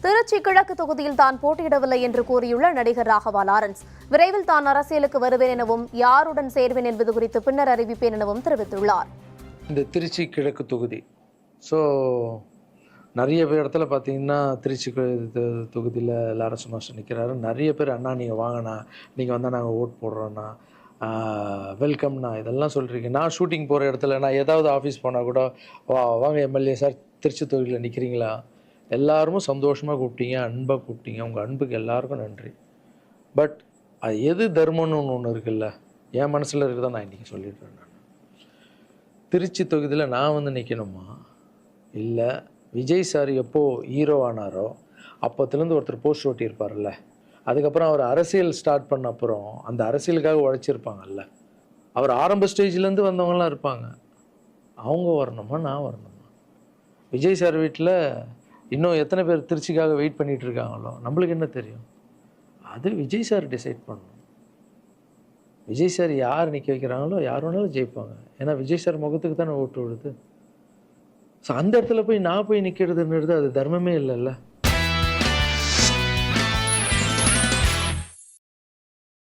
திருச்சி கிழக்கு தொகுதியில் தான் போட்டியிடவில்லை என்று கூறியுள்ள நடிகர் ராகவா லாரன்ஸ் விரைவில் தான் அரசியலுக்கு வருவேன் எனவும் யாருடன் சேர்வேன் என்பது குறித்து பின்னர் அறிவிப்பேன் எனவும் தெரிவித்துள்ளார். இந்த திருச்சி கிழக்கு தொகுதி நிறைய பேர் இடத்துல பார்த்தீங்கன்னா திருச்சி தொகுதியில் லாரன்ஸ் மாஸ்டர் நிற்கிறாரு. நிறைய பேர் அண்ணா நீங்கள் வாங்கினா நீங்கள் வந்தால் நாங்கள் ஓட் போடுறோன்னா வெல்கம்ண்ணா இதெல்லாம் சொல்கிறீங்க. நான் ஷூட்டிங் போகிற இடத்துல நான் ஏதாவது ஆஃபீஸ் போனால் கூட வாங்க எம்எல்ஏ சார் திருச்சி தொகுதியில் நிற்கிறீங்களா, எல்லாருமே சந்தோஷமாக கூப்பிட்டீங்க, அன்பாக கூப்பிட்டீங்க. உங்கள் அன்புக்கு எல்லாருக்கும் நன்றி. பட் அது எது தர்மம்னு ஒன்று இருக்குல்ல, என் மனசில் இருக்குதா நான் இன்றைக்கி சொல்லிடுறேன். நான் திருச்சி தொகுதியில் நான் வந்து நிற்கணுமா, இல்லை விஜய் சார் எப்போது ஹீரோ ஆனாரோ அப்போத்துலேருந்து ஒருத்தர் போஸ்ட் ஓட்டியிருப்பார்ல, அதுக்கப்புறம் அவர் அரசியல் ஸ்டார்ட் பண்ண அப்புறம் அந்த அரசியலுக்காக உழைச்சிருப்பாங்கல்ல, அவர் ஆரம்ப ஸ்டேஜ்லேருந்து வந்தவங்களாம் இருப்பாங்க, அவங்க வரணுமா நான் வரணுமா? விஜய் சார் வீட்டில் இன்னும் எத்தனை பேர் திருச்சிக்காக வெயிட் பண்ணிகிட்டு இருக்காங்களோ நம்மளுக்கு என்ன தெரியும்? அது விஜய் சார் டிசைட் பண்ணணும். விஜய் சார் யார் நிற்க வைக்கிறாங்களோ யார் வேணாலும் ஜெயிப்பாங்க. ஏன்னா விஜய் சார் முகத்துக்கு தானே ஓட்டு விடுது. ஸோ அந்த இடத்துல போய் நான் போய் நிற்கிறதுன்றது அது தர்மமே இல்லைல்ல.